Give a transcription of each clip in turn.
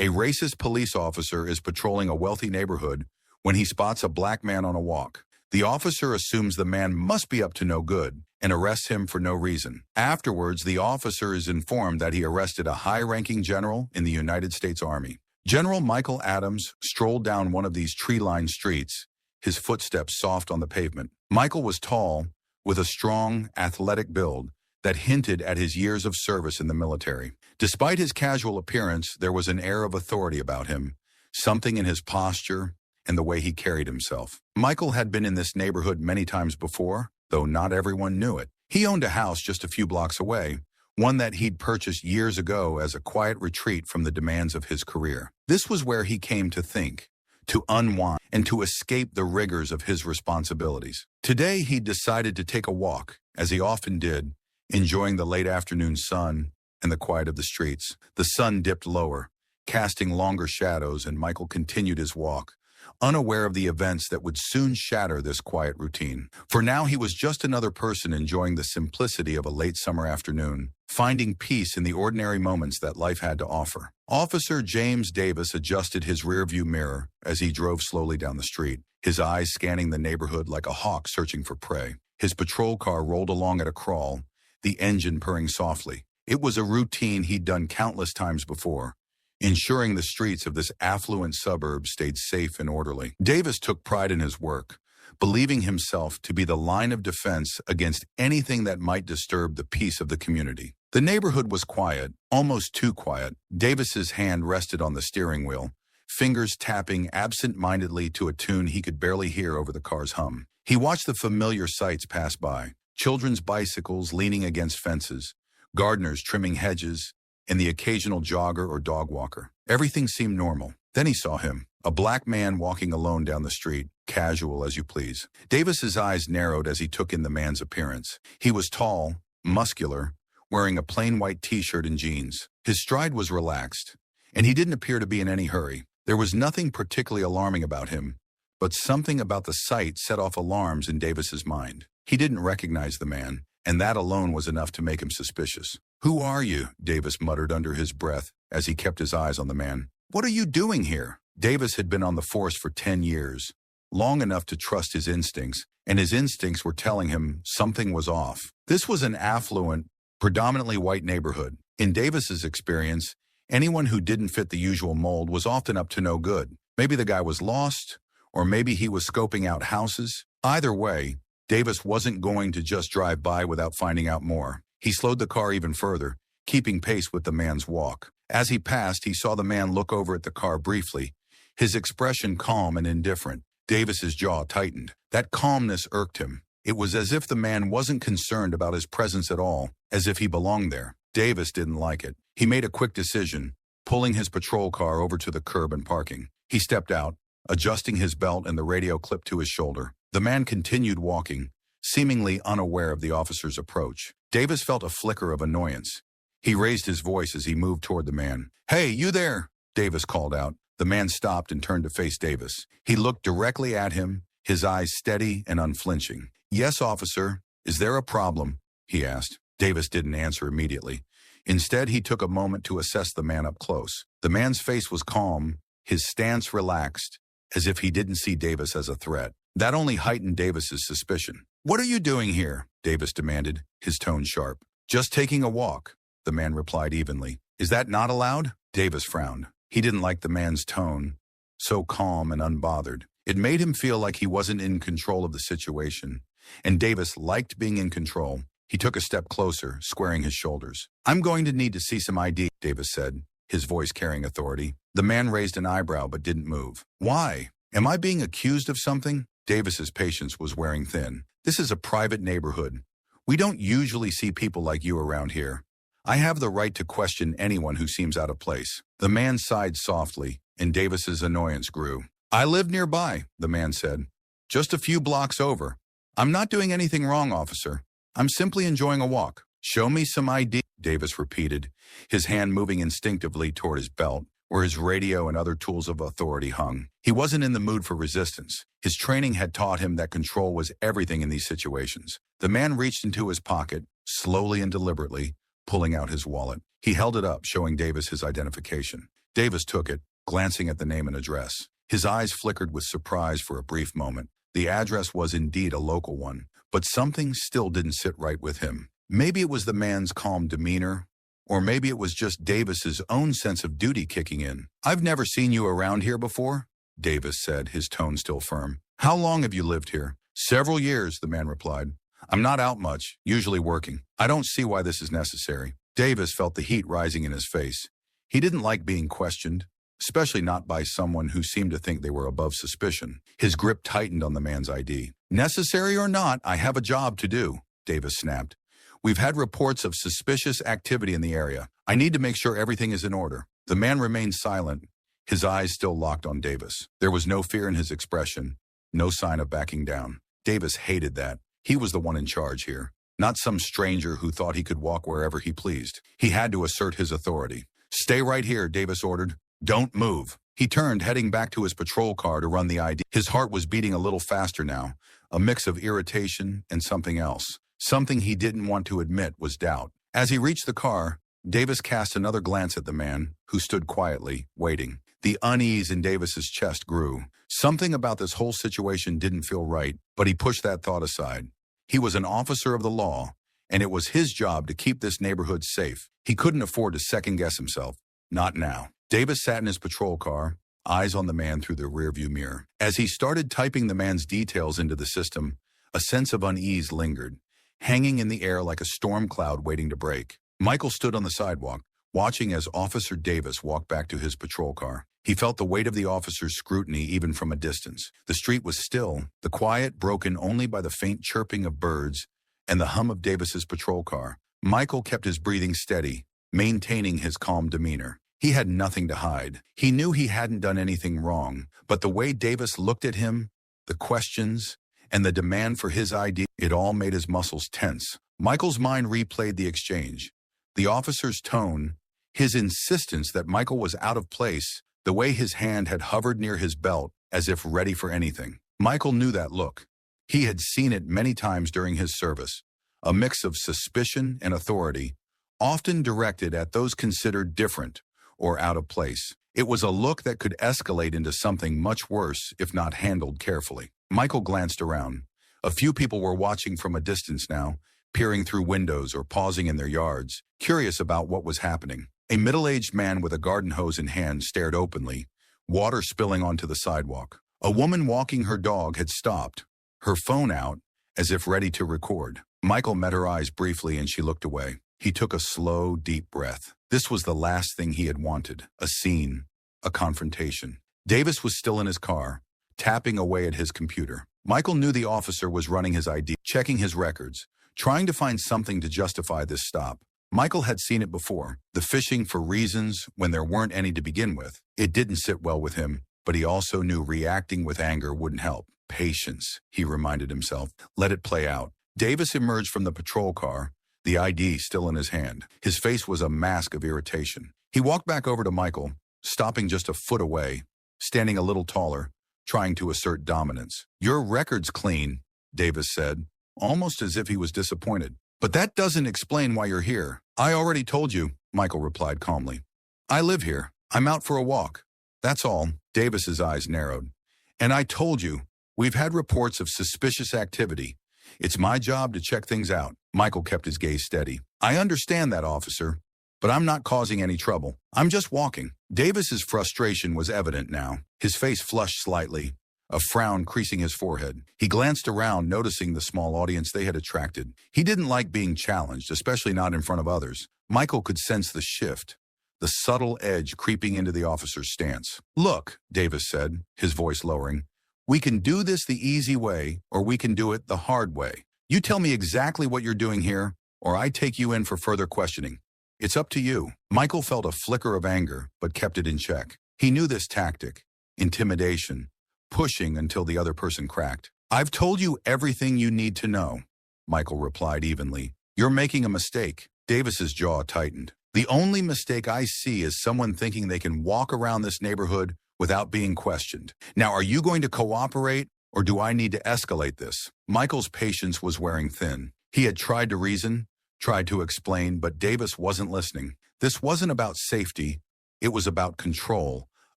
A racist police officer is patrolling a wealthy neighborhood when he spots a black man on a walk. The officer assumes the man must be up to no good and arrests him for no reason. Afterwards, the officer is informed that he arrested a high-ranking general in the United States Army. General Michael Adams strolled down one of these tree-lined streets, his footsteps soft on the pavement. Michael was tall, with a strong, athletic build that hinted at his years of service in the military. Despite his casual appearance, there was an air of authority about him, something in his posture and the way he carried himself. Michael had been in this neighborhood many times before, though not everyone knew it. He owned a house just a few blocks away, one that he'd purchased years ago as a quiet retreat from the demands of his career. This was where he came to think, to unwind, and to escape the rigors of his responsibilities. Today, he decided to take a walk, as he often did, enjoying the late afternoon sun and the quiet of the streets. The sun dipped lower, casting longer shadows, and Michael continued his walk, unaware of the events that would soon shatter this quiet routine. For now, he was just another person enjoying the simplicity of a late summer afternoon, finding peace in the ordinary moments that life had to offer. Officer James Davis adjusted his rearview mirror as he drove slowly down the street, his eyes scanning the neighborhood like a hawk searching for prey. His patrol car rolled along at a crawl, the engine purring softly. It was a routine he'd done countless times before, ensuring the streets of this affluent suburb stayed safe and orderly. Davis took pride in his work, believing himself to be the line of defense against anything that might disturb the peace of the community. The neighborhood was quiet, almost too quiet. Davis's hand rested on the steering wheel, fingers tapping absent-mindedly to a tune he could barely hear over the car's hum. He watched the familiar sights pass by, children's bicycles leaning against fences, gardeners trimming hedges, and the occasional jogger or dog walker. Everything seemed normal. Then he saw him, a black man walking alone down the street, casual as you please. Davis's eyes narrowed as he took in the man's appearance. He was tall, muscular, wearing a plain white t-shirt and jeans. His stride was relaxed, and he didn't appear to be in any hurry. There was nothing particularly alarming about him, but something about the sight set off alarms in Davis's mind. He didn't recognize the man, and that alone was enough to make him suspicious. "Who are you?" Davis muttered under his breath as he kept his eyes on the man. "What are you doing here?" Davis had been on the force for 10 years, long enough to trust his instincts, and his instincts were telling him something was off. This was an affluent, predominantly white neighborhood. In Davis's experience, anyone who didn't fit the usual mold was often up to no good. Maybe the guy was lost, or maybe he was scoping out houses. Either way, Davis wasn't going to just drive by without finding out more. He slowed the car even further, keeping pace with the man's walk. As he passed, he saw the man look over at the car briefly, his expression calm and indifferent. Davis's jaw tightened. That calmness irked him. It was as if the man wasn't concerned about his presence at all, as if he belonged there. Davis didn't like it. He made a quick decision, pulling his patrol car over to the curb and parking. He stepped out, adjusting his belt and the radio clipped to his shoulder. The man continued walking, seemingly unaware of the officer's approach. Davis felt a flicker of annoyance. He raised his voice as he moved toward the man. "Hey, you there!" Davis called out. The man stopped and turned to face Davis. He looked directly at him, his eyes steady and unflinching. "Yes, officer. Is there a problem?" he asked. Davis didn't answer immediately. Instead, he took a moment to assess the man up close. The man's face was calm, his stance relaxed, as if he didn't see Davis as a threat. That only heightened Davis's suspicion. "What are you doing here?" Davis demanded, his tone sharp. "Just taking a walk," the man replied evenly. "Is that not allowed?" Davis frowned. He didn't like the man's tone, so calm and unbothered. It made him feel like he wasn't in control of the situation, and Davis liked being in control. He took a step closer, squaring his shoulders. "I'm going to need to see some ID," Davis said, his voice carrying authority. The man raised an eyebrow but didn't move. "Why? Am I being accused of something?" Davis's patience was wearing thin. "This is a private neighborhood. We don't usually see people like you around here. I have the right to question anyone who seems out of place." The man sighed softly, and Davis's annoyance grew. "I live nearby," the man said. "Just a few blocks over. I'm not doing anything wrong, officer. I'm simply enjoying a walk." "Show me some ID," Davis repeated, his hand moving instinctively toward his belt, where his radio and other tools of authority hung. He wasn't in the mood for resistance. His training had taught him that control was everything in these situations. The man reached into his pocket, slowly and deliberately, pulling out his wallet. He held it up, showing Davis his identification. Davis took it, glancing at the name and address. His eyes flickered with surprise for a brief moment. The address was indeed a local one, but something still didn't sit right with him. Maybe it was the man's calm demeanor, or maybe it was just Davis's own sense of duty kicking in. "I've never seen you around here before," Davis said, his tone still firm. "How long have you lived here?" "Several years," the man replied. "I'm not out much, usually working. I don't see why this is necessary." Davis felt the heat rising in his face. He didn't like being questioned, especially not by someone who seemed to think they were above suspicion. His grip tightened on the man's ID. "Necessary or not, I have a job to do," Davis snapped. "We've had reports of suspicious activity in the area. I need to make sure everything is in order." The man remained silent, his eyes still locked on Davis. There was no fear in his expression, no sign of backing down. Davis hated that. He was the one in charge here, not some stranger who thought he could walk wherever he pleased. He had to assert his authority. "Stay right here," Davis ordered. "Don't move." He turned, heading back to his patrol car to run the ID. His heart was beating a little faster now, a mix of irritation and something else. Something he didn't want to admit was doubt. As he reached the car, Davis cast another glance at the man, who stood quietly, waiting. The unease in Davis's chest grew. Something about this whole situation didn't feel right, but he pushed that thought aside. He was an officer of the law, and it was his job to keep this neighborhood safe. He couldn't afford to second-guess himself. Not now. Davis sat in his patrol car, eyes on the man through the rearview mirror. As he started typing the man's details into the system, a sense of unease lingered, hanging in the air like a storm cloud waiting to break. Michael stood on the sidewalk, watching as Officer Davis walked back to his patrol car. He felt the weight of the officer's scrutiny even from a distance. The street was still, the quiet broken only by the faint chirping of birds and the hum of Davis's patrol car. Michael kept his breathing steady, maintaining his calm demeanor. He had nothing to hide. He knew he hadn't done anything wrong, but the way Davis looked at him, the questions, and the demand for his ID, it all made his muscles tense. Michael's mind replayed the exchange. The officer's tone, his insistence that Michael was out of place, the way his hand had hovered near his belt as if ready for anything. Michael knew that look. He had seen it many times during his service, a mix of suspicion and authority, often directed at those considered different or out of place. It was a look that could escalate into something much worse if not handled carefully. Michael glanced around. A few people were watching from a distance now, peering through windows or pausing in their yards, curious about what was happening. A middle-aged man with a garden hose in hand stared openly, water spilling onto the sidewalk. A woman walking her dog had stopped, her phone out, as if ready to record. Michael met her eyes briefly and she looked away. He took a slow, deep breath. This was the last thing he had wanted, a scene, a confrontation. Davis was still in his car, tapping away at his computer. Michael knew the officer was running his ID, checking his records, trying to find something to justify this stop. Michael had seen it before, the fishing for reasons when there weren't any to begin with. It didn't sit well with him, but he also knew reacting with anger wouldn't help. Patience, he reminded himself. Let it play out. Davis emerged from the patrol car, the ID still in his hand. His face was a mask of irritation. He walked back over to Michael, stopping just a foot away, standing a little taller, trying to assert dominance. "Your record's clean," Davis said, almost as if he was disappointed. "But that doesn't explain why you're here." "I already told you," Michael replied calmly. "I live here. I'm out for a walk. That's all." Davis's eyes narrowed. "And I told you, we've had reports of suspicious activity. It's my job to check things out." Michael kept his gaze steady. "I understand that, officer, but I'm not causing any trouble. I'm just walking." Davis's frustration was evident now. His face flushed slightly, a frown creasing his forehead. He glanced around, noticing the small audience they had attracted. He didn't like being challenged, especially not in front of others. Michael could sense the shift, the subtle edge creeping into the officer's stance. "Look," Davis said, his voice lowering, "we can do this the easy way, or we can do it the hard way. You tell me exactly what you're doing here, or I take you in for further questioning. It's up to you." Michael felt a flicker of anger, but kept it in check. He knew this tactic, intimidation, pushing until the other person cracked. "I've told you everything you need to know," Michael replied evenly. "You're making a mistake." Davis's jaw tightened. "The only mistake I see is someone thinking they can walk around this neighborhood without being questioned. Now, are you going to cooperate, or do I need to escalate this?" Michael's patience was wearing thin. He had tried to reason, tried to explain, but Davis wasn't listening. This wasn't about safety It was about control,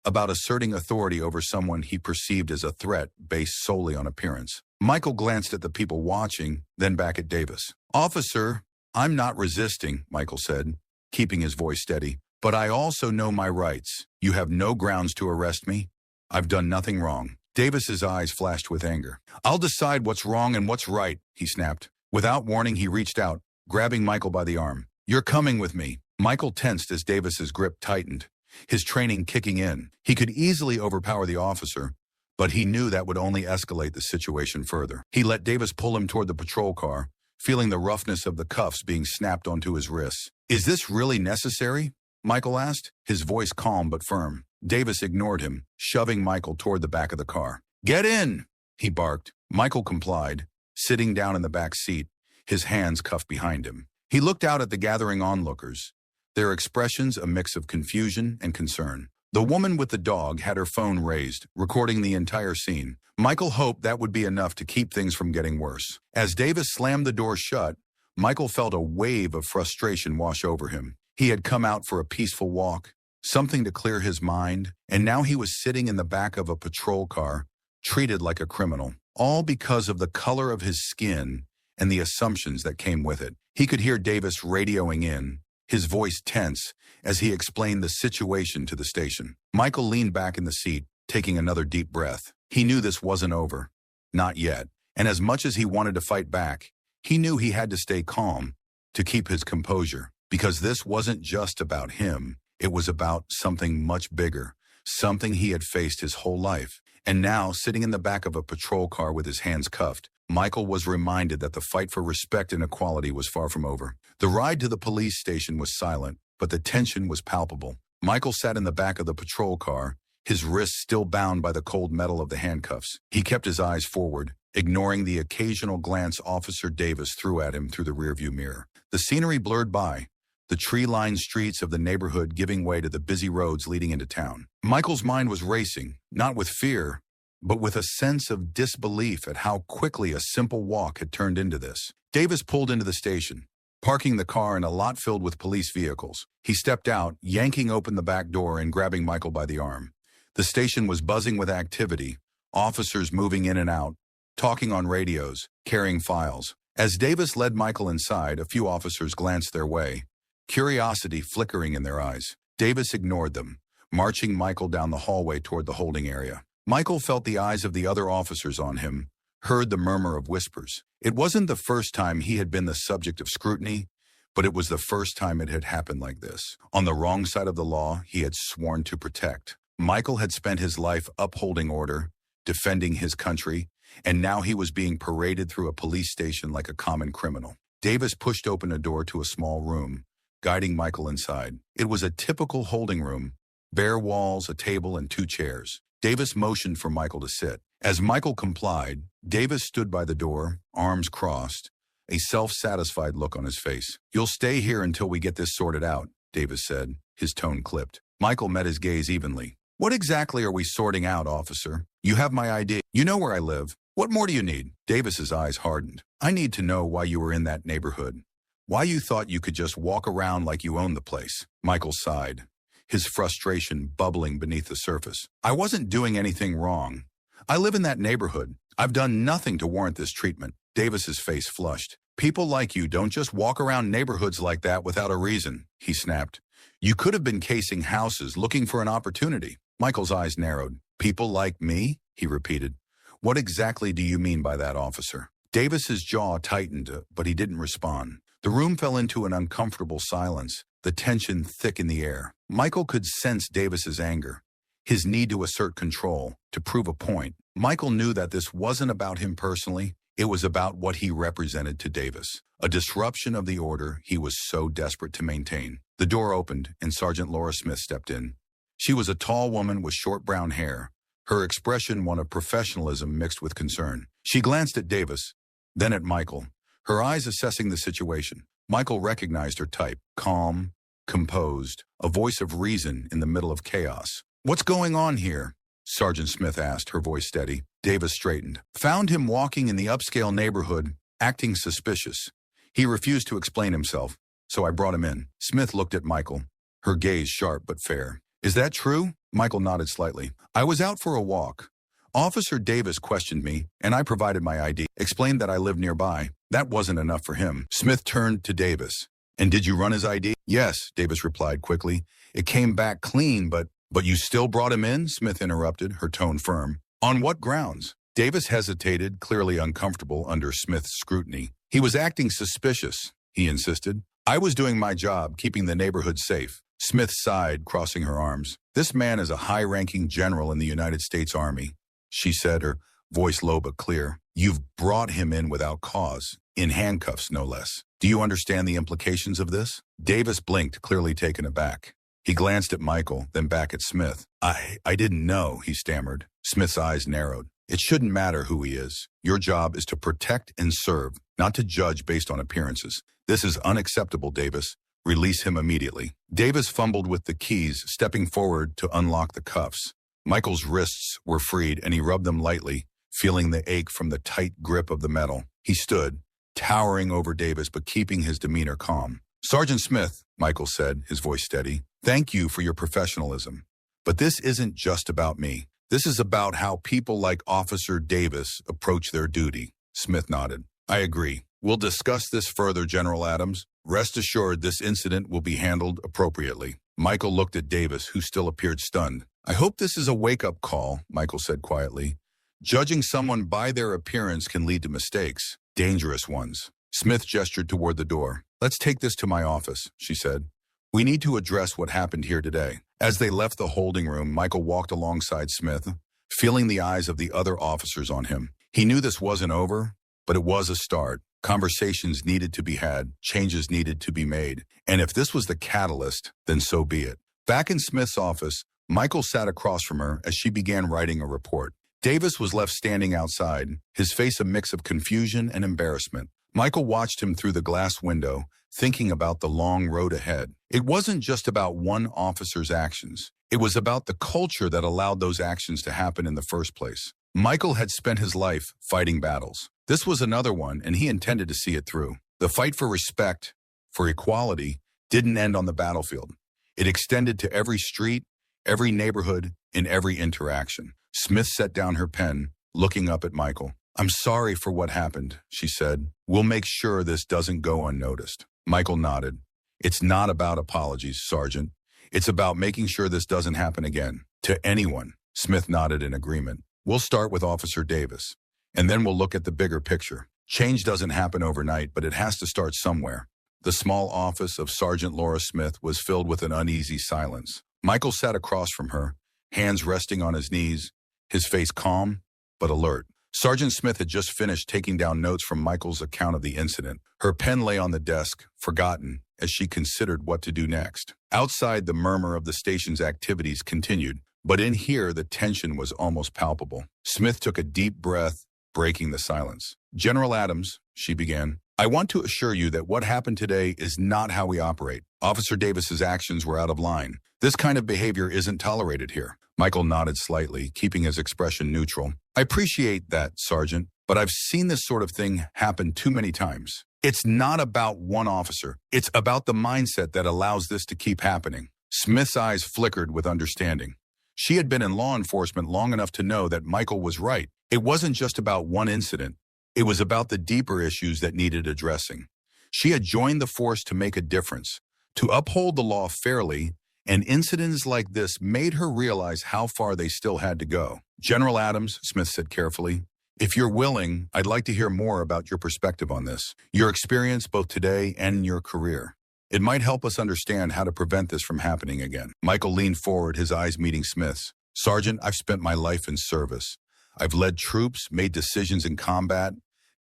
about asserting authority over someone he perceived as a threat based solely on appearance. Michael glanced at the people watching, then back at Davis. "Officer, I'm not resisting," Michael said, keeping his voice steady. "But I also know my rights. You have no grounds to arrest me. I've done nothing wrong." Davis's eyes flashed with anger. "I'll decide what's wrong and what's right," he snapped. Without warning, he reached out, grabbing Michael by the arm. "You're coming with me." Michael tensed as Davis's grip tightened, his training kicking in. He could easily overpower the officer, but he knew that would only escalate the situation further. He let Davis pull him toward the patrol car, feeling the roughness of the cuffs being snapped onto his wrists. "Is this really necessary?" Michael asked, his voice calm but firm. Davis ignored him, shoving Michael toward the back of the car. "Get in!" he barked. Michael complied, sitting down in the back seat, his hands cuffed behind him. He looked out at the gathering onlookers, their expressions a mix of confusion and concern. The woman with the dog had her phone raised, recording the entire scene. Michael hoped that would be enough to keep things from getting worse. As Davis slammed the door shut, Michael felt a wave of frustration wash over him. He had come out for a peaceful walk, something to clear his mind, and now he was sitting in the back of a patrol car, treated like a criminal, all because of the color of his skin and the assumptions that came with it. He could hear Davis radioing in, his voice tense, as he explained the situation to the station. Michael leaned back in the seat, taking another deep breath. He knew this wasn't over. Not yet. And as much as he wanted to fight back, he knew he had to stay calm, to keep his composure, because this wasn't just about him. It was about something much bigger, something he had faced his whole life. And now, sitting in the back of a patrol car with his hands cuffed, Michael was reminded that the fight for respect and equality was far from over. The ride to the police station was silent, but the tension was palpable. Michael sat in the back of the patrol car, his wrists still bound by the cold metal of the handcuffs. He kept his eyes forward, ignoring the occasional glance Officer Davis threw at him through the rearview mirror. The scenery blurred by, the tree-lined streets of the neighborhood giving way to the busy roads leading into town. Michael's mind was racing, not with fear, but with a sense of disbelief at how quickly a simple walk had turned into this. Davis pulled into the station, parking the car in a lot filled with police vehicles. He stepped out, yanking open the back door and grabbing Michael by the arm. The station was buzzing with activity, officers moving in and out, talking on radios, carrying files. As Davis led Michael inside, a few officers glanced their way, curiosity flickering in their eyes. Davis ignored them, marching Michael down the hallway toward the holding area. Michael felt the eyes of the other officers on him, heard the murmur of whispers. It wasn't the first time he had been the subject of scrutiny, but it was the first time it had happened like this. On the wrong side of the law he had sworn to protect. Michael had spent his life upholding order, defending his country, and now he was being paraded through a police station like a common criminal. Davis pushed open a door to a small room, guiding Michael inside. It was a typical holding room, bare walls, a table, and 2 chairs. Davis motioned for Michael to sit. As Michael complied, Davis stood by the door, arms crossed, a self-satisfied look on his face. "You'll stay here until we get this sorted out," Davis said, his tone clipped. Michael met his gaze evenly. "What exactly are we sorting out, officer? You have my ID. You know where I live. What more do you need?" Davis's eyes hardened. "I need to know why you were in that neighborhood. Why you thought you could just walk around like you owned the place." Michael sighed, his frustration bubbling beneath the surface. "I wasn't doing anything wrong. I live in that neighborhood. I've done nothing to warrant this treatment." Davis's face flushed. "People like you don't just walk around neighborhoods like that without a reason," he snapped. "You could have been casing houses looking for an opportunity." Michael's eyes narrowed. "People like me?" he repeated. "What exactly do you mean by that, officer?" Davis's jaw tightened, but he didn't respond. The room fell into an uncomfortable silence, the tension thick in the air. Michael could sense Davis's anger, his need to assert control, to prove a point. Michael knew that this wasn't about him personally. It was about what he represented to Davis, a disruption of the order he was so desperate to maintain. The door opened, and Sergeant Laura Smith stepped in. She was a tall woman with short brown hair, her expression one of professionalism mixed with concern. She glanced at Davis, then at Michael, her eyes assessing the situation. Michael recognized her type, calm, composed, a voice of reason in the middle of chaos. "What's going on here?" Sergeant Smith asked, her voice steady. Davis straightened. "Found him walking in the upscale neighborhood, acting suspicious. He refused to explain himself, so I brought him in." Smith looked at Michael, her gaze sharp but fair. Is that true? Michael nodded slightly. I was out for a walk. Officer Davis questioned me, and I provided my ID, explained that I lived nearby. That wasn't enough for him. Smith turned to Davis. And did you run his ID? Yes, Davis replied quickly. It came back clean, but you still brought him in? Smith interrupted, her tone firm. On what grounds? Davis hesitated, clearly uncomfortable under Smith's scrutiny. He was acting suspicious, he insisted. I was doing my job, keeping the neighborhood safe. Smith sighed, crossing her arms. This man is a high-ranking general in the United States Army, she said, her voice low but clear. You've brought him in without cause, in handcuffs no less. Do you understand the implications of this? Davis blinked, clearly taken aback. He glanced at Michael, then back at Smith. I didn't know, he stammered. Smith's eyes narrowed. It shouldn't matter who he is. Your job is to protect and serve, not to judge based on appearances. This is unacceptable, Davis. Release him immediately. Davis fumbled with the keys, stepping forward to unlock the cuffs. Michael's wrists were freed, and he rubbed them lightly, feeling the ache from the tight grip of the metal. He stood, towering over Davis but keeping his demeanor calm. Sergeant Smith, Michael said, his voice steady, thank you for your professionalism. But this isn't just about me. This is about how people like Officer Davis approach their duty. Smith nodded. I agree. We'll discuss this further, General Adams. Rest assured this incident will be handled appropriately. Michael looked at Davis, who still appeared stunned. I hope this is a wake-up call, Michael said quietly. Judging someone by their appearance can lead to mistakes, dangerous ones. Smith gestured toward the door. Let's take this to my office, she said. We need to address what happened here today. As they left the holding room, Michael walked alongside Smith, feeling the eyes of the other officers on him. He knew this wasn't over, but it was a start. Conversations needed to be had, changes needed to be made. And if this was the catalyst, then so be it. Back in Smith's office, Michael sat across from her as she began writing a report. Davis was left standing outside, his face a mix of confusion and embarrassment. Michael watched him through the glass window, thinking about the long road ahead. It wasn't just about one officer's actions. It was about the culture that allowed those actions to happen in the first place. Michael had spent his life fighting battles. This was another one, and he intended to see it through. The fight for respect, for equality, didn't end on the battlefield. It extended to every street, every neighborhood, in every interaction. Smith set down her pen, looking up at Michael. I'm sorry for what happened, she said. We'll make sure this doesn't go unnoticed. Michael nodded. It's not about apologies, Sergeant. It's about making sure this doesn't happen again. To anyone. Smith nodded in agreement. We'll start with Officer Davis, and then we'll look at the bigger picture. Change doesn't happen overnight, but it has to start somewhere. The small office of Sergeant Laura Smith was filled with an uneasy silence. Michael sat across from her, hands resting on his knees, his face calm but alert. Sergeant Smith had just finished taking down notes from Michael's account of the incident. Her pen lay on the desk, forgotten, as she considered what to do next. Outside, the murmur of the station's activities continued, but in here, the tension was almost palpable. Smith took a deep breath, breaking the silence. General Adams, she began, I want to assure you that what happened today is not how we operate. Officer Davis's actions were out of line. This kind of behavior isn't tolerated here. Michael nodded slightly, keeping his expression neutral. I appreciate that, Sergeant, but I've seen this sort of thing happen too many times. It's not about one officer. It's about the mindset that allows this to keep happening. Smith's eyes flickered with understanding. She had been in law enforcement long enough to know that Michael was right. It wasn't just about one incident. It was about the deeper issues that needed addressing. She had joined the force to make a difference, to uphold the law fairly, and incidents like this made her realize how far they still had to go. General Adams, Smith said carefully, if you're willing, I'd like to hear more about your perspective on this, your experience both today and in your career. It might help us understand how to prevent this from happening again. Michael leaned forward, his eyes meeting Smith's. Sergeant, I've spent my life in service. I've led troops, made decisions in combat,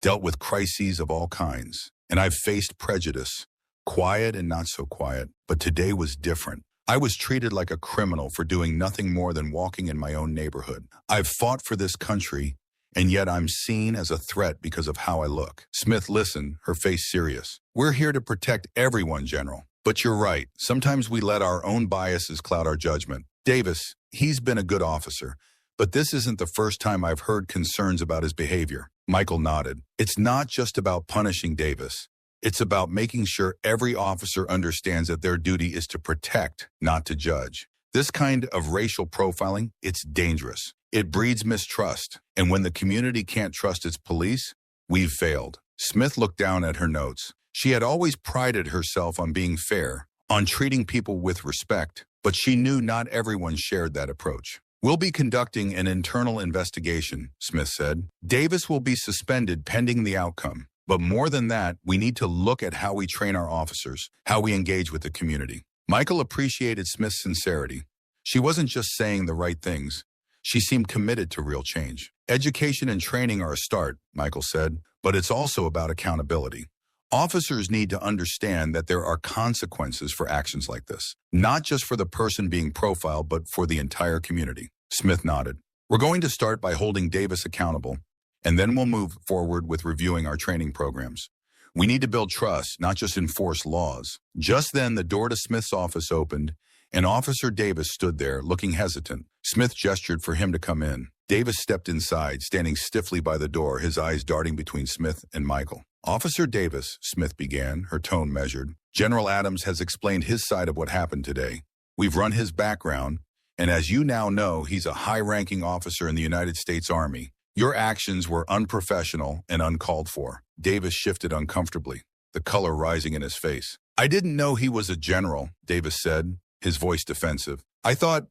dealt with crises of all kinds, and I've faced prejudice, quiet and not so quiet. But today was different. I was treated like a criminal for doing nothing more than walking in my own neighborhood. I've fought for this country, and yet I'm seen as a threat because of how I look. Smith listened, her face serious. We're here to protect everyone, General. But you're right. Sometimes we let our own biases cloud our judgment. Davis, he's been a good officer, but this isn't the first time I've heard concerns about his behavior. Michael nodded. It's not just about punishing Davis. It's about making sure every officer understands that their duty is to protect, not to judge. This kind of racial profiling, it's dangerous. It breeds mistrust. And when the community can't trust its police, we've failed. Smith looked down at her notes. She had always prided herself on being fair, on treating people with respect, but she knew not everyone shared that approach. We'll be conducting an internal investigation, Smith said. Davis will be suspended pending the outcome. But more than that, we need to look at how we train our officers, how we engage with the community. Michael appreciated Smith's sincerity. She wasn't just saying the right things. She seemed committed to real change. Education and training are a start, Michael said, but it's also about accountability. Officers need to understand that there are consequences for actions like this, not just for the person being profiled, but for the entire community. Smith nodded. We're going to start by holding Davis accountable, and then we'll move forward with reviewing our training programs. We need to build trust, not just enforce laws. Just then, the door to Smith's office opened, and Officer Davis stood there, looking hesitant. Smith gestured for him to come in. Davis stepped inside, standing stiffly by the door, his eyes darting between Smith and Michael. Officer Davis, Smith began, her tone measured. General Adams has explained his side of what happened today. We've run his background, and as you now know, he's a high-ranking officer in the United States Army. Your actions were unprofessional and uncalled for. Davis shifted uncomfortably, the color rising in his face. I didn't know he was a general, Davis said, his voice defensive. I thought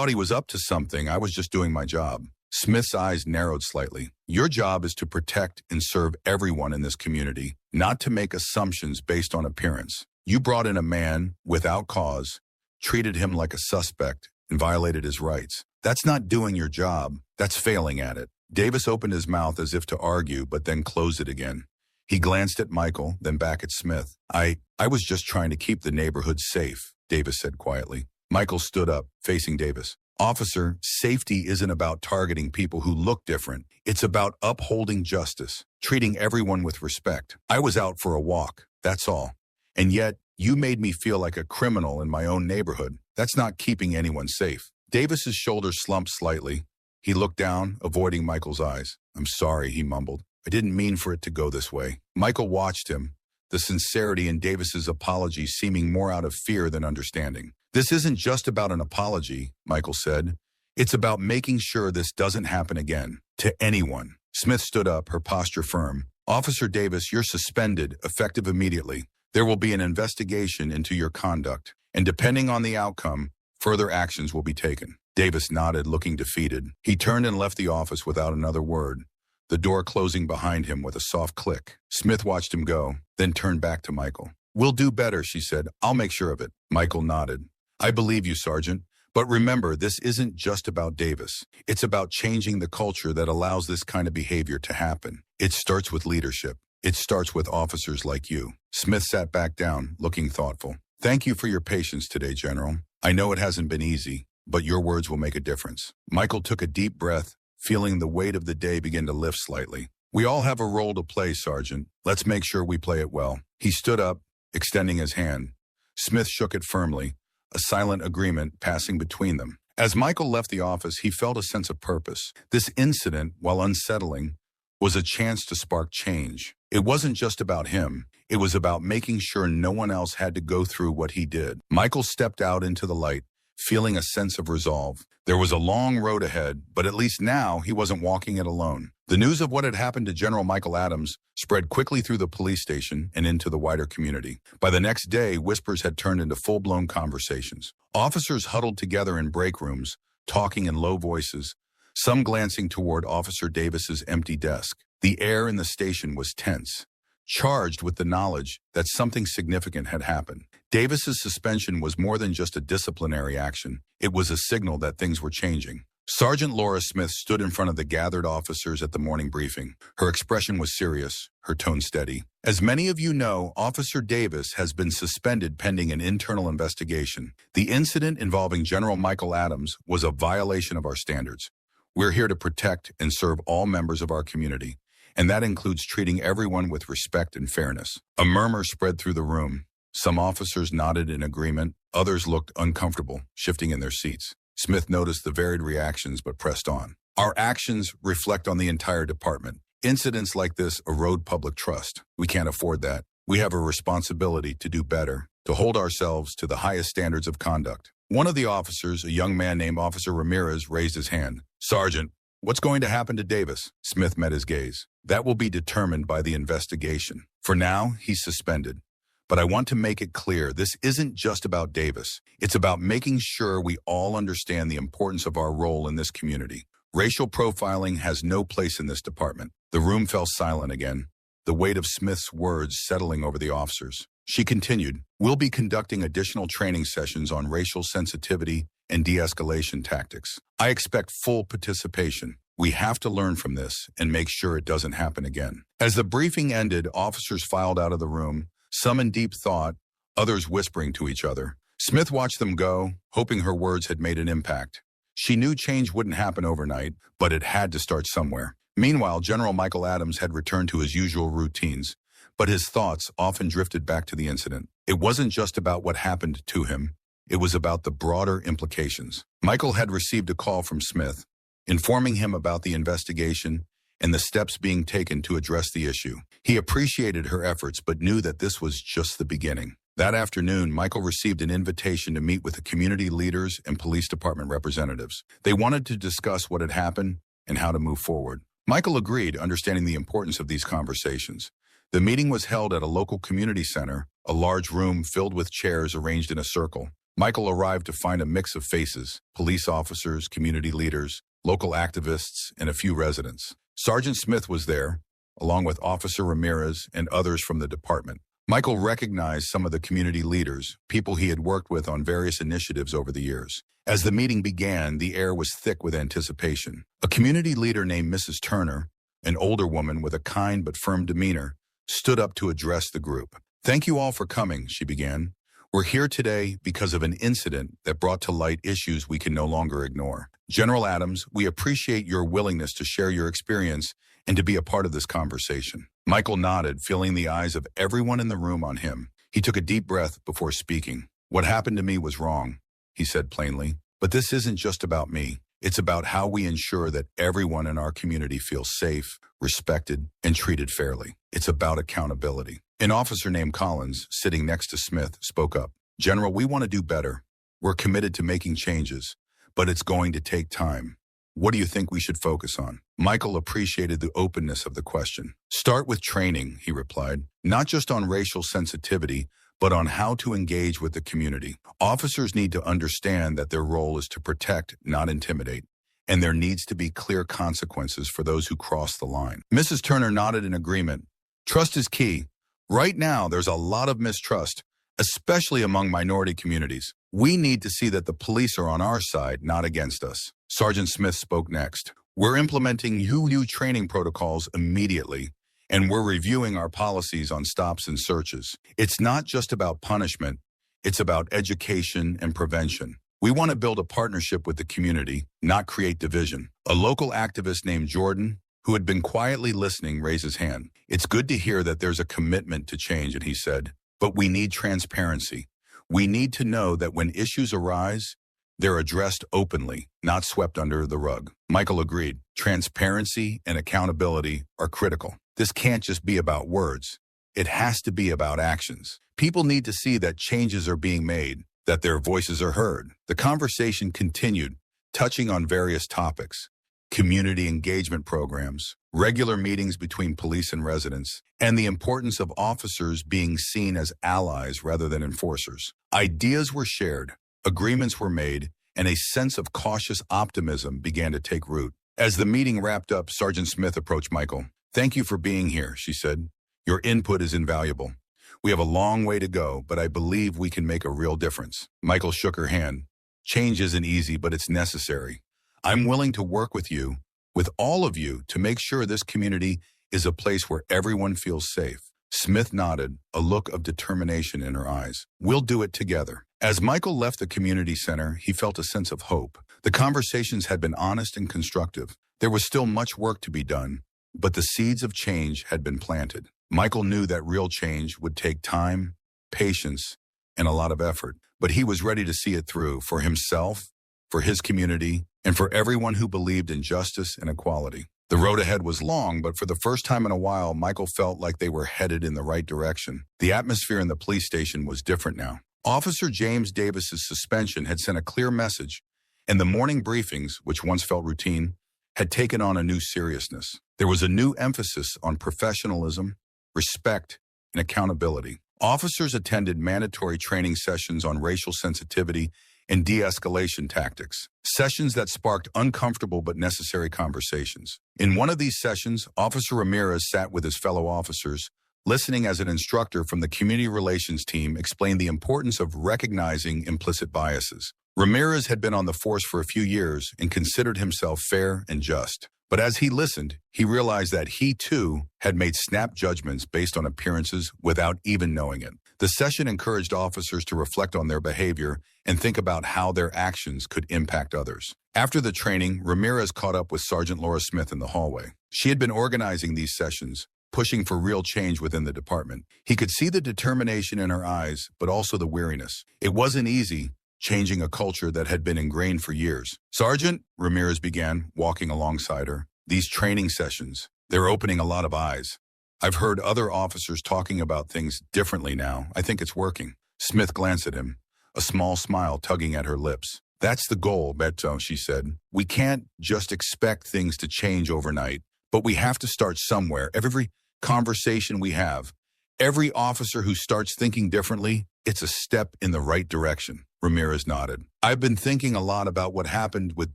he was up to something. I was just doing my job. Smith's eyes narrowed slightly. Your job is to protect and serve everyone in this community, not to make assumptions based on appearance. You brought in a man without cause, treated him like a suspect, and violated his rights. That's not doing your job. That's failing at it. Davis opened his mouth as if to argue, but then closed it again. He glanced at Michael, then back at Smith. I was just trying to keep the neighborhood safe, Davis said quietly. Michael stood up, facing Davis. Officer, safety isn't about targeting people who look different. It's about upholding justice, treating everyone with respect. I was out for a walk, that's all. And yet, you made me feel like a criminal in my own neighborhood. That's not keeping anyone safe. Davis's shoulders slumped slightly. He looked down, avoiding Michael's eyes. I'm sorry, he mumbled. I didn't mean for it to go this way. Michael watched him, the sincerity in Davis's apology seeming more out of fear than understanding. This isn't just about an apology, Michael said. It's about making sure this doesn't happen again, to anyone. Smith stood up, her posture firm. Officer Davis, you're suspended, effective immediately. There will be an investigation into your conduct, and depending on the outcome, further actions will be taken. Davis nodded, looking defeated. He turned and left the office without another word, the door closing behind him with a soft click. Smith watched him go, then turned back to Michael. We'll do better, she said. I'll make sure of it. Michael nodded. I believe you, Sergeant. But remember, this isn't just about Davis. It's about changing the culture that allows this kind of behavior to happen. It starts with leadership. It starts with officers like you. Smith sat back down, looking thoughtful. Thank you for your patience today, General. I know it hasn't been easy, but your words will make a difference. Michael took a deep breath, feeling the weight of the day begin to lift slightly. We all have a role to play, Sergeant. Let's make sure we play it well. He stood up, extending his hand. Smith shook it firmly, a silent agreement passing between them. As Michael left the office, he felt a sense of purpose. This incident, while unsettling, was a chance to spark change. It wasn't just about him. It was about making sure no one else had to go through what he did. Michael stepped out into the light, feeling a sense of resolve. There was a long road ahead, but at least now he wasn't walking it alone. The news of what had happened to General Michael Adams spread quickly through the police station and into the wider community. By the next day, whispers had turned into full-blown conversations. Officers huddled together in break rooms, talking in low voices, some glancing toward Officer Davis's empty desk. The air in the station was tense, charged with the knowledge that something significant had happened. Davis's suspension was more than just a disciplinary action. It was a signal that things were changing. Sergeant Laura Smith stood in front of the gathered officers at the morning briefing. Her expression was serious, her tone steady. As many of you know, Officer Davis has been suspended pending an internal investigation. The incident involving General Michael Adams was a violation of our standards. We're here to protect and serve all members of our community, and that includes treating everyone with respect and fairness. A murmur spread through the room. Some officers nodded in agreement. Others looked uncomfortable, shifting in their seats. Smith noticed the varied reactions but pressed on. Our actions reflect on the entire department. Incidents like this erode public trust. We can't afford that. We have a responsibility to do better, to hold ourselves to the highest standards of conduct. One of the officers, a young man named Officer Ramirez, raised his hand. "Sergeant, what's going to happen to Davis?" Smith met his gaze. "That will be determined by the investigation. For now, he's suspended. But I want to make it clear, this isn't just about Davis. It's about making sure we all understand the importance of our role in this community. Racial profiling has no place in this department." The room fell silent again, the weight of Smith's words settling over the officers. She continued, "We'll be conducting additional training sessions on racial sensitivity and de-escalation tactics. I expect full participation. We have to learn from this and make sure it doesn't happen again." As the briefing ended, officers filed out of the room, some in deep thought, others whispering to each other. Smith watched them go, hoping her words had made an impact. She knew change wouldn't happen overnight, but it had to start somewhere. Meanwhile, General Michael Adams had returned to his usual routines, but his thoughts often drifted back to the incident. It wasn't just about what happened to him. It was about the broader implications. Michael had received a call from Smith, informing him about the investigation and the steps being taken to address the issue. He appreciated her efforts, but knew that this was just the beginning. That afternoon, Michael received an invitation to meet with the community leaders and police department representatives. They wanted to discuss what had happened and how to move forward. Michael agreed, understanding the importance of these conversations. The meeting was held at a local community center, a large room filled with chairs arranged in a circle. Michael arrived to find a mix of faces: police officers, community leaders, local activists, and a few residents. Sergeant Smith was there, along with Officer Ramirez and others from the department. Michael recognized some of the community leaders, people he had worked with on various initiatives over the years. As the meeting began, the air was thick with anticipation. A community leader named Mrs. Turner, an older woman with a kind but firm demeanor, stood up to address the group. "Thank you all for coming," she began. "We're here today because of an incident that brought to light issues we can no longer ignore. General Adams, we appreciate your willingness to share your experience and to be a part of this conversation." Michael nodded, feeling the eyes of everyone in the room on him. He took a deep breath before speaking. "What happened to me was wrong," he said plainly. "But this isn't just about me. It's about how we ensure that everyone in our community feels safe, respected, and treated fairly. It's about accountability." An officer named Collins, sitting next to Smith, spoke up. "General, we want to do better. We're committed to making changes, but it's going to take time. What do you think we should focus on?" Michael appreciated the openness of the question. "Start with training," he replied, "not just on racial sensitivity, but on how to engage with the community. Officers need to understand that their role is to protect, not intimidate, and there needs to be clear consequences for those who cross the line." Mrs. Turner nodded in agreement. "Trust is key. Right now, there's a lot of mistrust, especially among minority communities. We need to see that the police are on our side, not against us." Sergeant Smith spoke next. "We're implementing new training protocols immediately, and we're reviewing our policies on stops and searches. It's not just about punishment, it's about education and prevention. We want to build a partnership with the community, not create division." A local activist named Jordan, who had been quietly listening, raised his hand. "It's good to hear that there's a commitment to change," and he said, "but we need transparency. We need to know that when issues arise, they're addressed openly, not swept under the rug." Michael agreed. Transparency and accountability are critical. This can't just be about words. It has to be about actions. People need to see that changes are being made, that their voices are heard. The conversation continued, touching on various topics: community engagement programs, regular meetings between police and residents, and the importance of officers being seen as allies rather than enforcers. Ideas were shared, agreements were made, and a sense of cautious optimism began to take root. As the meeting wrapped up, Sergeant Smith approached Michael. "Thank you for being here," she said. "Your input is invaluable. We have a long way to go, but I believe we can make a real difference." Michael shook her hand. "Change isn't easy, but it's necessary. I'm willing to work with you, with all of you, to make sure this community is a place where everyone feels safe." Smith nodded, a look of determination in her eyes. "We'll do it together." As Michael left the community center, he felt a sense of hope. The conversations had been honest and constructive. There was still much work to be done, but the seeds of change had been planted. Michael knew that real change would take time, patience, and a lot of effort, but he was ready to see it through for himself, for his community, and for everyone who believed in justice and equality. The road ahead was long, but for the first time in a while, Michael felt like they were headed in the right direction. The atmosphere in the police station was different now. Officer James Davis's suspension had sent a clear message, and the morning briefings, which once felt routine, had taken on a new seriousness. There was a new emphasis on professionalism, respect, and accountability. Officers attended mandatory training sessions on racial sensitivity and de-escalation tactics, sessions that sparked uncomfortable but necessary conversations. In one of these sessions, Officer Ramirez sat with his fellow officers, listening as an instructor from the community relations team explained the importance of recognizing implicit biases. Ramirez had been on the force for a few years and considered himself fair and just. But as he listened, he realized that he, too, had made snap judgments based on appearances without even knowing it. The session encouraged officers to reflect on their behavior and think about how their actions could impact others. After the training, Ramirez caught up with Sergeant Laura Smith in the hallway. She had been organizing these sessions, pushing for real change within the department. He could see the determination in her eyes, but also the weariness. It wasn't easy, changing a culture that had been ingrained for years. "Sergeant," Ramirez began, walking alongside her, "these training sessions, they're opening a lot of eyes. I've heard other officers talking about things differently now. I think it's working." Smith glanced at him, a small smile tugging at her lips. "That's the goal, Beto," she said. "We can't just expect things to change overnight, but we have to start somewhere. Every conversation we have, every officer who starts thinking differently, it's a step in the right direction." Ramirez nodded. "I've been thinking a lot about what happened with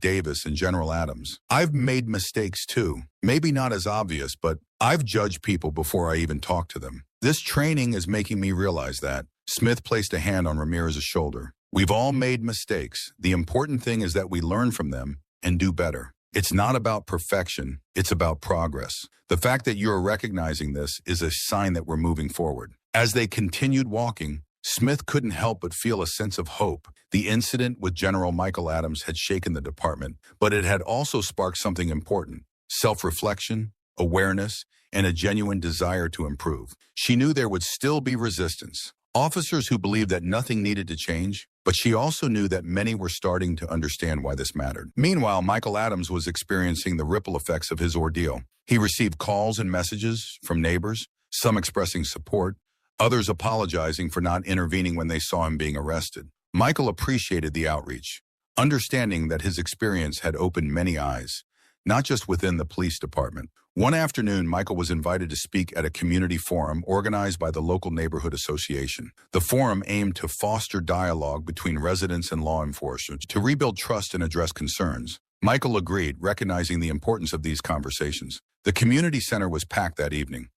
Davis and General Adams. I've made mistakes too. Maybe not as obvious, but I've judged people before I even talked to them. This training is making me realize that." Smith placed a hand on Ramirez's shoulder. "We've all made mistakes. The important thing is that we learn from them and do better. It's not about perfection, it's about progress. The fact that you're recognizing this is a sign that we're moving forward." As they continued walking, Smith couldn't help but feel a sense of hope. The incident with General Michael Adams had shaken the department, but it had also sparked something important: self-reflection, awareness, and a genuine desire to improve. She knew there would still be resistance, officers who believed that nothing needed to change, but she also knew that many were starting to understand why this mattered. Meanwhile, Michael Adams was experiencing the ripple effects of his ordeal. He received calls and messages from neighbors, some expressing support, others apologizing for not intervening when they saw him being arrested. Michael appreciated the outreach, understanding that his experience had opened many eyes, not just within the police department. One afternoon, Michael was invited to speak at a community forum organized by the local neighborhood association. The forum aimed to foster dialogue between residents and law enforcement, to rebuild trust and address concerns. Michael agreed, recognizing the importance of these conversations. The community center was packed that evening.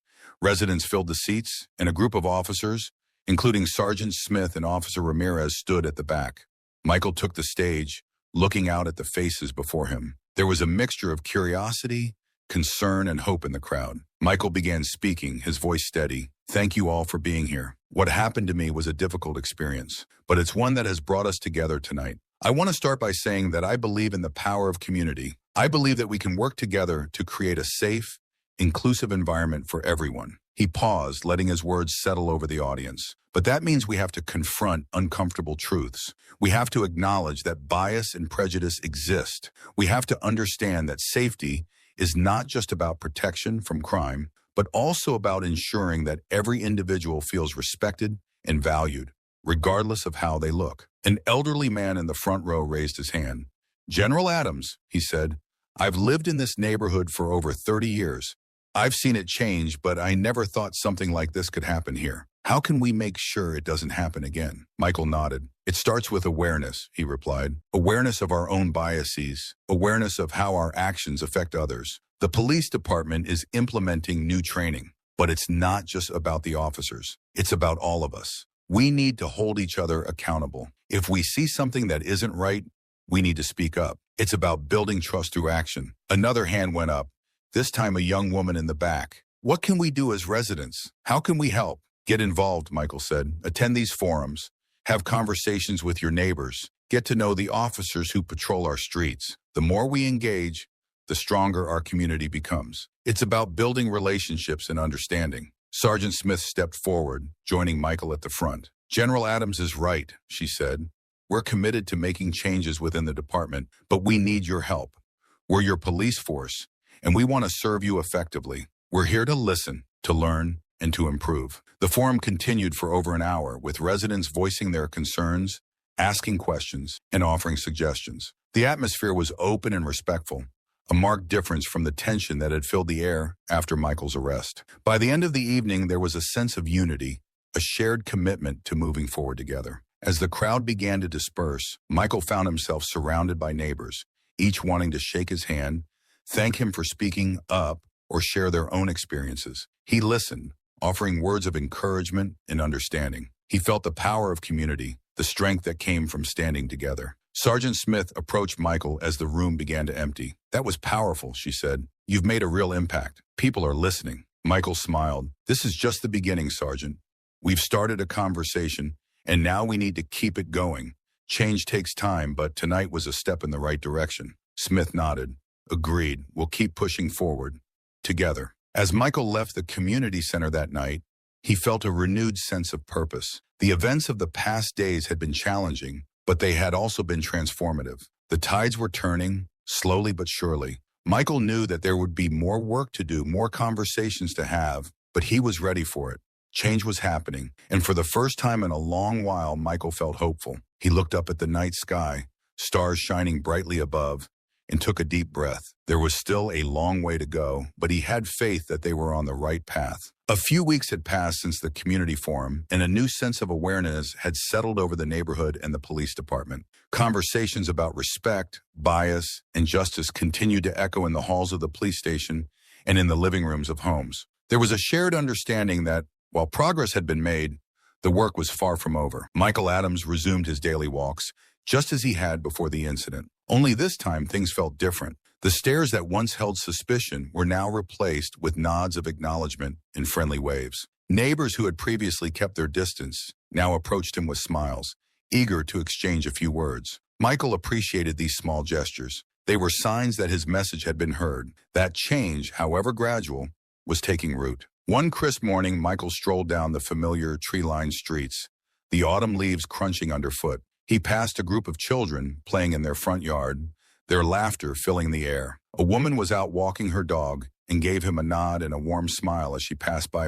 Residents filled the seats, and a group of officers, including Sergeant Smith and Officer Ramirez, stood at the back. Michael took the stage, looking out at the faces before him. There was a mixture of curiosity, concern, and hope in the crowd. Michael began speaking, his voice steady. "Thank you all for being here. What happened to me was a difficult experience, but it's one that has brought us together tonight. I want to start by saying that I believe in the power of community. I believe that we can work together to create a safe, inclusive environment for everyone." He paused, letting his words settle over the audience. "But that means we have to confront uncomfortable truths. We have to acknowledge that bias and prejudice exist. We have to understand that safety is not just about protection from crime, but also about ensuring that every individual feels respected and valued, regardless of how they look." An elderly man in the front row raised his hand. "General Adams," he said, "I've lived in this neighborhood for over 30 years. I've seen it change, but I never thought something like this could happen here. How can we make sure it doesn't happen again?" Michael nodded. "It starts with awareness," he replied. "Awareness of our own biases, awareness of how our actions affect others. The police department is implementing new training, but it's not just about the officers. It's about all of us. We need to hold each other accountable. If we see something that isn't right, we need to speak up. It's about building trust through action." Another hand went up, this time a young woman in the back. "What can we do as residents? How can we help?" "Get involved," Michael said. "Attend these forums. Have conversations with your neighbors. Get to know the officers who patrol our streets. The more we engage, the stronger our community becomes. It's about building relationships and understanding." Sergeant Smith stepped forward, joining Michael at the front. "General Adams is right," she said. "We're committed to making changes within the department, but we need your help. We're your police force, and we want to serve you effectively. We're here to listen, to learn, and to improve. The forum continued for over an hour, with residents voicing their concerns, asking questions, and offering suggestions. The atmosphere was open and respectful, a marked difference from the tension that had filled the air after Michael's arrest. By the end of the evening, there was a sense of unity, a shared commitment to moving forward together. As the crowd began to disperse, Michael found himself surrounded by neighbors, each wanting to shake his hand, thank him for speaking up, or share their own experiences. He listened, offering words of encouragement and understanding. He felt the power of community, the strength that came from standing together. Sergeant Smith approached Michael as the room began to empty. "That was powerful," she said. "You've made a real impact. People are listening." Michael smiled. "This is just the beginning, Sergeant. We've started a conversation, and now we need to keep it going. Change takes time, but tonight was a step in the right direction." Smith nodded. "Agreed. We'll keep pushing forward. Together." As Michael left the community center that night, he felt a renewed sense of purpose. The events of the past days had been challenging, but they had also been transformative. The tides were turning, slowly but surely. Michael knew that there would be more work to do, more conversations to have, but he was ready for it. Change was happening, and for the first time in a long while, Michael felt hopeful. He looked up at the night sky, stars shining brightly above, and took a deep breath. There was still a long way to go, but he had faith that they were on the right path. A few weeks had passed since the community forum, and a new sense of awareness had settled over the neighborhood and the police department. Conversations about respect, bias, and justice continued to echo in the halls of the police station and in the living rooms of homes. There was a shared understanding that, while progress had been made, the work was far from over. Michael Adams resumed his daily walks, just as he had before the incident. Only this time, things felt different. The stares that once held suspicion were now replaced with nods of acknowledgement and friendly waves. Neighbors who had previously kept their distance now approached him with smiles, eager to exchange a few words. Michael appreciated these small gestures. They were signs that his message had been heard. That change, however gradual, was taking root. One crisp morning, Michael strolled down the familiar tree-lined streets, the autumn leaves crunching underfoot. He passed a group of children playing in their front yard, their laughter filling the air. A woman was out walking her dog and gave him a nod and a warm smile as she passed by.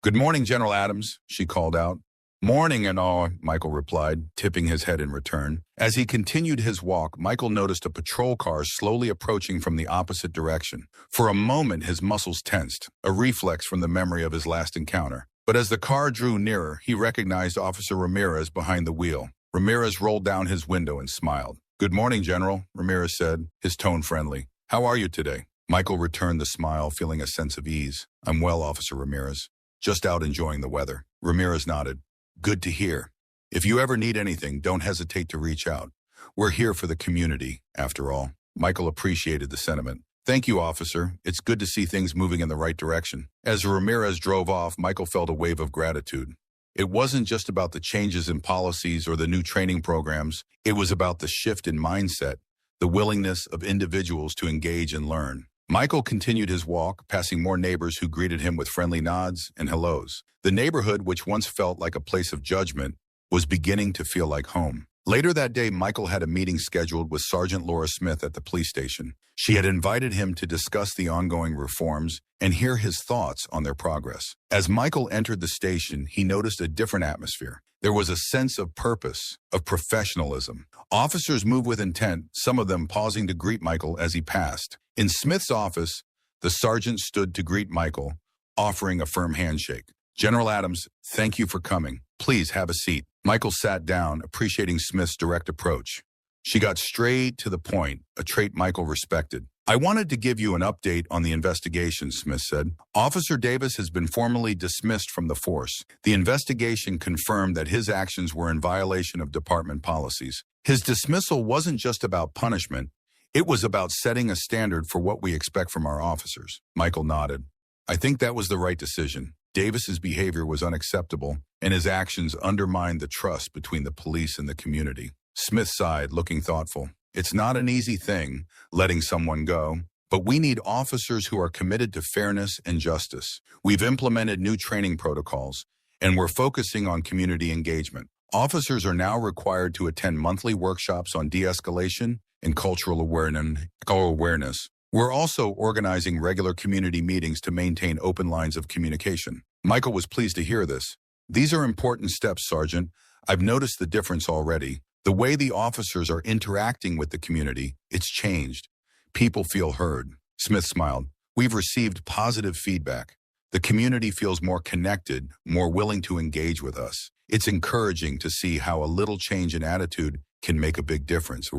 "Good morning, General Adams," she called out. "Morning and all," Michael replied, tipping his head in return. As he continued his walk, Michael noticed a patrol car slowly approaching from the opposite direction. For a moment, his muscles tensed, a reflex from the memory of his last encounter. But as the car drew nearer, he recognized Officer Ramirez behind the wheel. Ramirez rolled down his window and smiled. "Good morning, General," Ramirez said, his tone friendly. "How are you today?" Michael returned the smile, feeling a sense of ease. "I'm well, Officer Ramirez. Just out enjoying the weather." Ramirez nodded. "Good to hear. If you ever need anything, don't hesitate to reach out. We're here for the community, after all." Michael appreciated the sentiment. "Thank you, officer. It's good to see things moving in the right direction." As Ramirez drove off, Michael felt a wave of gratitude. It wasn't just about the changes in policies or the new training programs. It was about the shift in mindset, the willingness of individuals to engage and learn. Michael continued his walk, passing more neighbors who greeted him with friendly nods and hellos. The neighborhood, which once felt like a place of judgment, was beginning to feel like home. Later that day, Michael had a meeting scheduled with Sergeant Laura Smith at the police station. She had invited him to discuss the ongoing reforms and hear his thoughts on their progress. As Michael entered the station, he noticed a different atmosphere. There was a sense of purpose, of professionalism. Officers moved with intent, some of them pausing to greet Michael as he passed. In Smith's office, the sergeant stood to greet Michael, offering a firm handshake. "General Adams, thank you for coming. Please have a seat." Michael sat down, appreciating Smith's direct approach. She got straight to the point, a trait Michael respected. "I wanted to give you an update on the investigation," Smith said. "Officer Davis has been formally dismissed from the force. The investigation confirmed that his actions were in violation of department policies. His dismissal wasn't just about punishment. It was about setting a standard for what we expect from our officers." Michael nodded. "I think that was the right decision. Davis's behavior was unacceptable, and his actions undermined the trust between the police and the community." Smith sighed, looking thoughtful. "It's not an easy thing, letting someone go, but we need officers who are committed to fairness and justice. We've implemented new training protocols, and we're focusing on community engagement. Officers are now required to attend monthly workshops on de-escalation and cultural awareness. We're also organizing regular community meetings to maintain open lines of communication." Michael was pleased to hear this. These are important steps, Sergeant. I've noticed the difference already. The way the officers are interacting with the community, it's changed. People feel heard. Smith smiled. We've received positive feedback. The community feels more connected, more willing to engage with us. It's encouraging to see how a little change in attitude can make a big difference.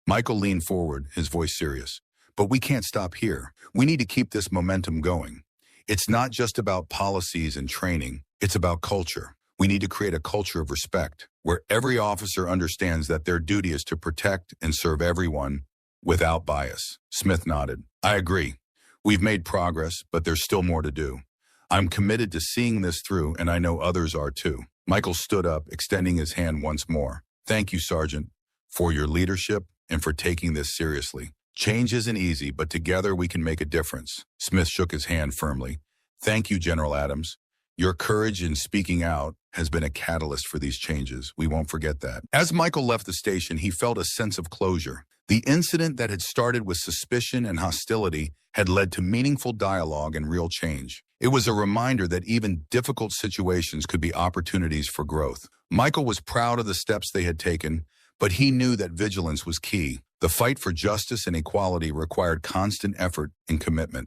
Michael leaned forward, his voice serious. But we can't stop here. We need to keep this momentum going. It's not just about policies and training. It's about culture. We need to create a culture of respect, where every officer understands that their duty is to protect and serve everyone without bias. Smith nodded. I agree. We've made progress, but there's still more to do. I'm committed to seeing this through, and I know others are too. Michael stood up, extending his hand once more. Thank you, Sergeant, for your leadership and for taking this seriously. Change isn't easy, but together we can make a difference. Smith shook his hand firmly. Thank you, General Adams. Your courage in speaking out has been a catalyst for these changes. We won't forget that. As Michael left the station, he felt a sense of closure. The incident that had started with suspicion and hostility had led to meaningful dialogue and real change. It was a reminder that even difficult situations could be opportunities for growth. Michael was proud of the steps they had taken, but he knew that vigilance was key. The fight for justice and equality required constant effort and commitment.